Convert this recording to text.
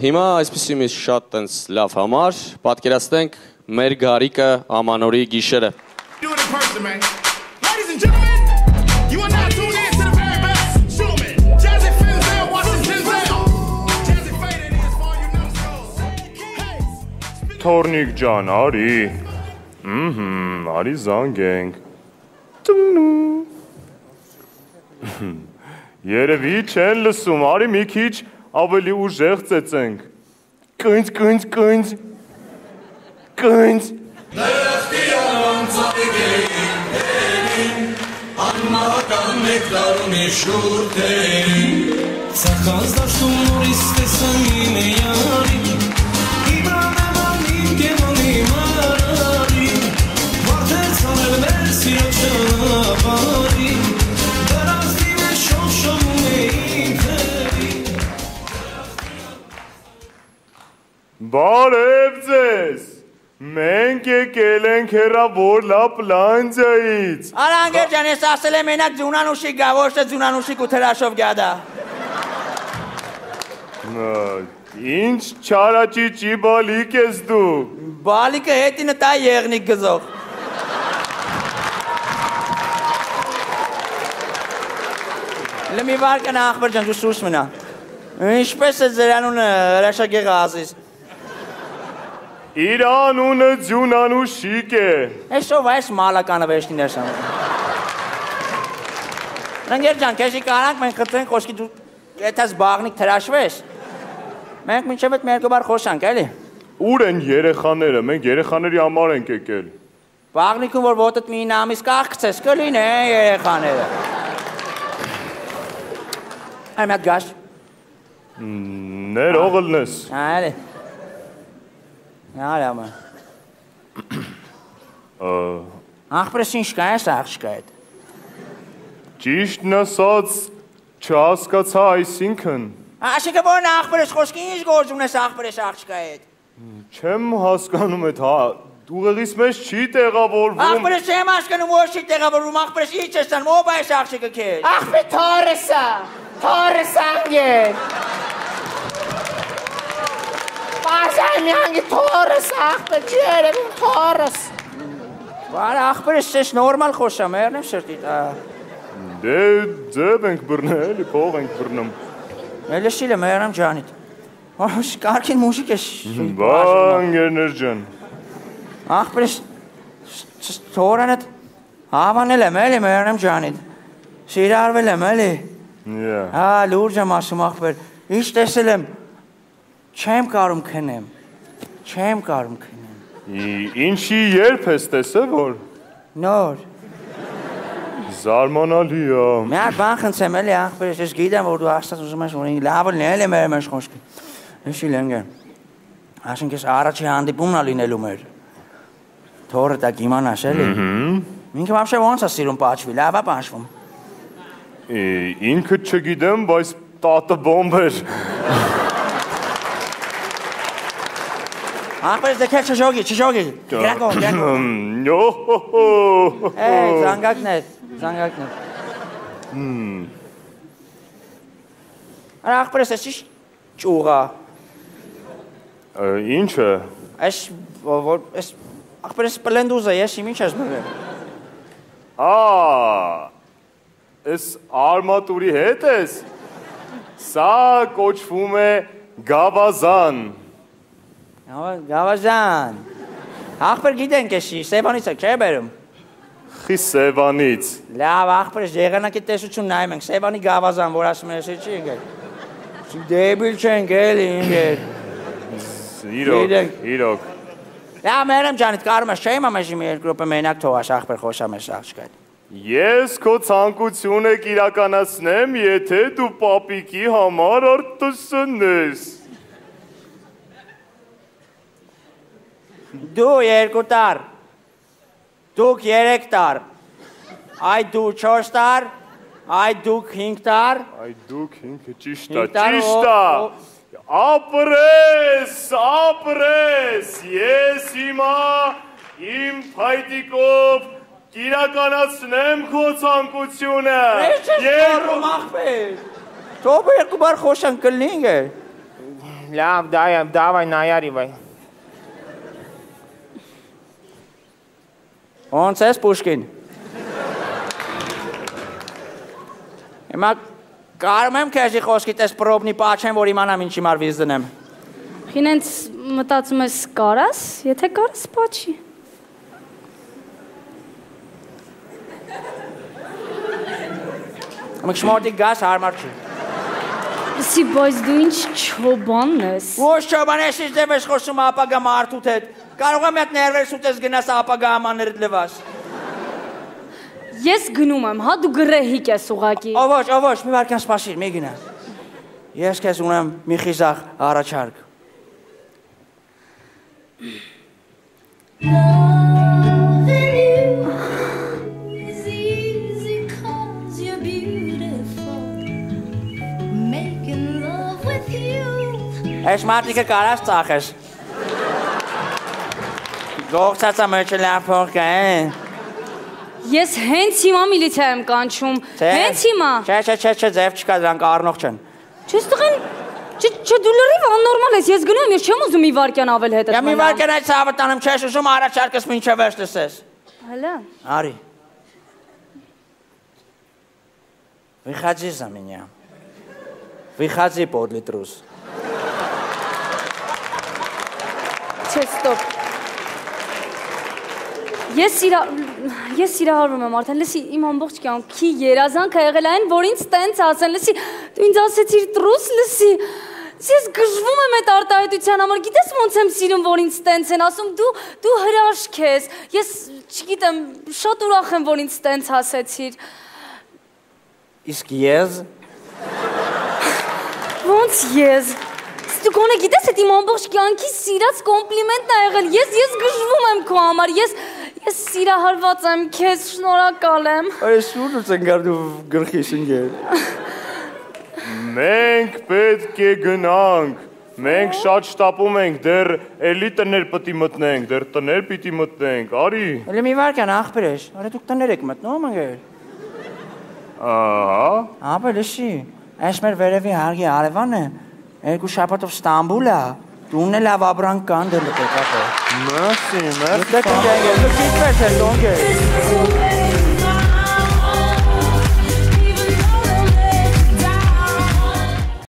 Հիմա այսպեսի մի շատ տենց լավ համար պատկերացնենք մեր Գարիկը ամանորի գիշերը։ Թորնիկ ջան, արի։ Արի զանգենք։ Երևի չեն լսում, արի մի քիչ ավելի ուժեղ ծեծենք։ Կնց, կնց, կնց։ Կնց։ Ներաստիան ծաղիկեին հերին, անմահական նեկտարունի շուրթերին, ծախած դաշտում նորից տեսանին է յարի, իբրանավանին կեվանի մարարի, վարդեր ծանել մեր սիրո ճանապարհի, դրաստին է շոշովում էին թերի։ Բարև ձեզ, մենք եկել ենք հեռավոր Լապլանդիայից։ Արանգեր ջան, ես ասել եմ մենակ ձունանուշիկ գա, ոչ թե ձունանուշիկ ու թրաշով գադա։ Ինչ չարաճիճի բալիկ ես դու։ Բալիկը հետինը տա եղնիկ գզող։ Լմի վարկն ախբեր ջան, դու սուս մնա։ Ինչպես է ձեր անունը հրաշագեղը ազիզ։ Իր անունը ձյունանուշիկ է։ Այսով այս մալականը վեշտին դերսան։ Ռանգեր ջան, քեզի կարանք մենք խտրենք խոսքի դու եթե զբաղնիկ թրաշվես։ Մենք մինչև այդ մերկու բար խոսանք, էլի։ Ուր են երեխաները, մենք երեխաների համար ենք եկել։ Բաղնիկում որ ոտդ մի նամից կաղկցես, կլին է երեխաները։ Այ մի հատ գաշ։ Ներողլնես։ Այլի։ Յար ամա։ Ախպրես ինչ կա ես աղջկա հետ։ Ճիշտն ասած չհասկացա այսինքն։ Աշիկը որն ախպրես խոսքի ինչ գործ ունես ախպրես աղջկա հետ։ Չեմ հասկանում այդ հա, ուղեղիս մեջ չի տեղավորվում։ Ախպրես չեմ հասկանում որ չի տեղավորվում, ախպրես ինչ ես տան, ով այս աղջիկը քեզ։ Ախպե թորեսա, թորես անգեր։ Պարզայմյանքի թորս ախպը ջերևին թորս։ Վար ախպրես ես նորմալ խոսամ, երնեմ սրտիտ։ Դե ձև ենք բրնել, էլի փող ենք բրնում։ Էլի շիլը մերնեմ ջանիտ։ Կարգին մուժիկ ես։ Բանգերներ ջան։ Ախպրես թորանդ հավանել եմ էլի մերնեմ ջանիտ։ Սիրարվել եմ էլի։ Հա լուրջ եմ ասում ախպեր, ինչ տեսել եմ։ Չեմ կարում քնեմ, չեմ կարում քնեմ։ Ինչի երբ ես տեսել որ։ Նոր։ Զարմանալի է։ Մի հատ բան խնդրեմ էլի ախպերս, ես գիտեմ որ դու աստած ուզում ես որ լավը լինել է մեր մեջ խոսքը։ Էսի լենգեր։ Ասենք ես առաջի հանդիպումն է լինելու մեր։ Թորը տակ իմանաս էլի։ Ինքը вообще ոնց է սիրում պատճվի, լավ է պատճվում։ Ինքը չգիտեմ, բայց տատը բոմբ էր։ Ախպերս դե քեզ չժոգի։ Գրակո։ Էй, զանգակներ։ Արա ախպերս ես ինչ ճուղա։ Ինչը։ Այս ախպերս պլենդուզ է, ես ինչ ես մրել։ Ես արմատուրի հետ ես։ Սա կոչվում է գավազան։ Գավազան։ Ախպեր գիտենք էսի, Սևանից եք, չէ բերում։ Խի Սևանից։ Լավ, ախպերս եղանակի տեսություն նայում ենք, Սևանի գավազան, որ ասում ես չի ընկել։ Դեբիլ չենք էլի ինգեր։ Իրոք։ Լավ, մերեմ ջանիտ, կարում ես, չէ իմ ամեջի մի երկու րոպե մենակ թողաշ ախպեր խոսամ ես աղջկա հետ։ Ես քո ցանկությունը կիրականացնեմ, եթե դու պապիկի համար արտասնես։ Դու 2 տար, դուք 3 տար, այ դու 4 տար, այ դուք 5 տար, այ դուք 5 ճիշտա, ապրես, ես հիմա իմ փայտիկով կիրականացնեմ քո ցանկությունը։ Ես չեմ ախպեր, թոբը 2 բար խոշան կլինգ է։ Լավ, դավայ նայարի վայ։ Ոնց ես Պուշկին։ Հիմա կարում եմ քեզի խոսքիդ ես պրոբնի պաչեմ, որ իմանամ ինչի մար վիզ դնեմ։ Ինենց մտածում ես կարաս, եթե կարաս պաչի։ Ամիք շմորդիկ գաս հարմար չի։ Սի բայց դու ինչ չոբանն ես։ Ոչ չոբան ես ինչ դև ես խոսում ապագա մարդուտ հետ։ Կարող եմ ետ ներվես ուտ ես գնաս ապագա ամաներդ լվաս։ Ես գնում եմ, հա դու գրեհիկ ես ուղակի։ Ոչ, մի վարկյան սպասիր, մի գնա։ Ես քեզ ունեմ մի խիզախ առաջարկ։ Այս մատիկը կարաս ծախես։ Գողցածա մեջը լավ փող կա, Ես հենց հիմա միլիցիա եմ կանչում, հենց հիմա։ Չէ, ձև չկա, դրանք առնող չեն։ Չես տղեն, չէ դու լրիվ աննորմալ ես, ես գնում եմ, ես չեմ ուզում մի վարկյան ավել հետդ մնամ։ Մի վարկյան այդ սավը տանեմ, չես ուզում առաջարկս մինչև ես տեսես։ Հələ։ Արի։ Выходи за меня. Выходи, подлый трус. Չէ, ստոպ։ Ես սիրահարվում եմ արդեն, լսի, իմ ամբողջ կյանքի երազանքը եղել այն, որ ինձ տենց ասեն, լսի, դու ինձ ասեցիր տրուս, լսի, ես գժվում եմ այդ արտահայտության համար, գիտես ոնց եմ սիրում, որ ինձ տենց են ասում, դու հրաշք ես, ես չգիտեմ, շատ ուրախ եմ, որ ինձ տենց ասեցիր։ Իսկ ես։ Ոնց ես։ Դու գոնե գիտես այդ իմ ամբողջ կյանքի սիրած կոմպլիմենտն ա եղել, ես գժվում եմ քո համար, ես սիրահարված եմ քեզ, շնորհակալ եմ։ Այս ուրուց են գար դու գլխիս ընկեր։ Մենք պետք է գնանք։ Մենք շատ շտապում ենք, դեռ էլի տներ պիտի մտնենք, դեռ տներ պիտի մտնենք, արի։ Էլի մի վարկյան ախպերես, արի դուք տներ եք մտնում ընկեր։ Ահա։ Ապա լսի, այս մեր վերևի հարգի արևան է, երկու շաբաթով Ստամբուլ է, տունն է լավ ապրանք կան դել պետք է։ Մերսի։ Դուք եք ընկեր, դուք եք ընկեր։